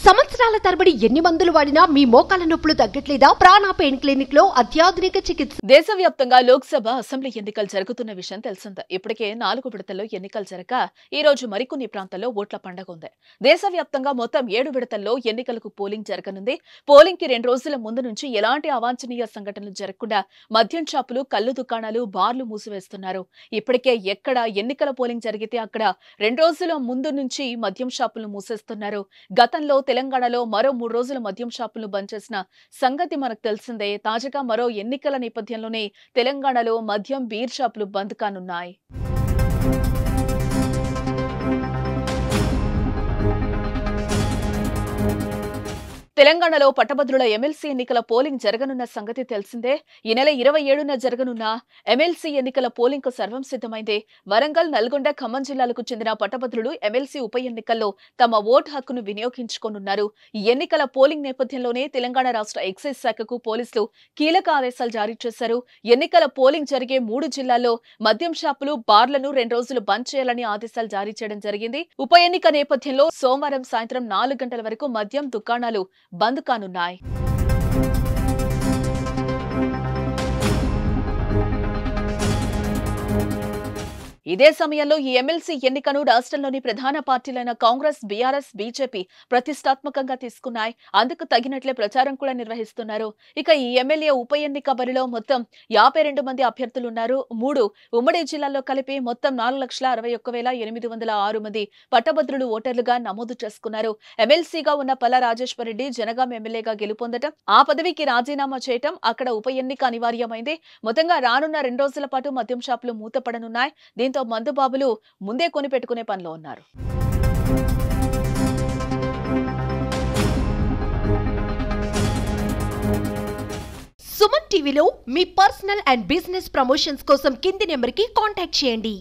సంవత్సరాల తరబడి ఎన్ని మందులు వాడినా మీ మోకాల నొప్పులు తగ్గట్లేదా? ప్రాణ పెయిన్ క్లినిక్ లో అత్యాధునిక చికిత్స. దేశవ్యాప్తంగా లోక్సభ అసెంబ్లీ ఎన్నికలు జరుగుతున్న విషయం తెలిసిందే. ఇప్పటికే 4 విడతల్లో ఎన్నికలు జరగక ఈ రోజు మరికొన్ని ప్రాంతాల్లో ఓట్ల పండగ ఉంది. దేశవ్యాప్తంగా మొత్తం 7 విడతల్లో ఎన్నికలకు పోలింగ్ జరగనుంది. పోలింగ్ కి 2 రోజుల ముందు నుంచి ఎలాంటి అవాంఛనీయ సంఘటనలు జరగకుండా మద్యం షాపులు, కల్లు దుకాణాలు, బార్లు మూసివేస్తున్నారు. ఇప్పటికే ఎక్కడ ఎన్నికల పోలింగ్ జరిగితే అక్కడ 2 రోజుల ముందు నుంచి మద్యం షాపులను మూసేస్తున్నారు. గతంలో తెలంగాణలో మరో 3 రోజుల మద్యం షాపులను బంద్ చేసిన సంగతి మనకు తెలిసిందే. తాజాగా మరో ఎన్నికల నేపథ్యంలోనే తెలంగాణలో మద్యం, బీర్ షాపులు బంద్ కానున్నాయి. తెలంగాణలో పట్టభద్రుల ఎమ్మెల్సీ ఎన్నికల పోలింగ్ జరగనున్న సంగతి తెలిసిందే. ఈ నెల 27న జరగనున్న ఎమ్మెల్సీ ఎన్నికల పోలింగ్ కు సర్వం సిద్ధమైంది. వరంగల్, నల్గొండ, ఖమ్మం జిల్లాలకు చెందిన పట్టభద్రులు ఎమ్మెల్సీ ఉప ఎన్నికల్లో తమ ఓటు హక్కును వినియోగించుకోనున్నారు. ఈ ఎన్నికల పోలింగ్ నేపథ్యంలోనే తెలంగాణ రాష్ట్ర ఎక్సైజ్ శాఖకు పోలీసులు కీలక ఆదేశాలు జారీ చేశారు. ఎన్నికల పోలింగ్ జరిగే 3 జిల్లాల్లో మద్యం షాపులు, బార్లను 2 రోజులు బంద్ చేయాలని ఆదేశాలు జారీ చేయడం జరిగింది. ఉప ఎన్నిక నేపథ్యంలో సోమవారం సాయంత్రం 4 గంటల వరకు మద్యం దుకాణాలు బంద్ కానున్నాయి. ఇదే సమయంలో ఈ ఎమ్మెల్సీ ఎన్నికను రాష్ట్రంలోని ప్రధాన పార్టీలైన కాంగ్రెస్, బీఆర్ఎస్, బీజేపీ ప్రతిష్టాత్మకంగా తీసుకున్నాయి. అందుకు తగినట్లే ప్రచారం కూడా నిర్వహిస్తున్నారు. ఇక ఈ ఎమ్మెల్యే ఉప ఎన్నిక బరిలో మొత్తం 52 మంది అభ్యర్థులున్నారు. 3 ఉమ్మడి జిల్లాల్లో కలిపి మొత్తం 4,61,806 మంది పట్టభద్రులు ఓటర్లుగా నమోదు చేసుకున్నారు. ఎమ్మెల్సీగా ఉన్న పల్లా రాజేశ్వరరెడ్డి జనగాం ఎమ్మెల్యేగా గెలుపొందడం, ఆ పదవికి రాజీనామా చేయటం, అక్కడ ఉప ఎన్నిక అనివార్యమైంది. మొత్తంగా రానున్న 2 రోజుల పాటు మద్యం షాపులు మూతపడనున్నాయి. దీంతో మందుబాబులు ముందే కొనిపెట్టుకునే పనిలో ఉన్నారు. సుమన్ టీవీలో మీ పర్సనల్ అండ్ బిజినెస్ ప్రమోషన్స్ కోసం కింది నెంబర్కి కాంటాక్ట్ చేయండి.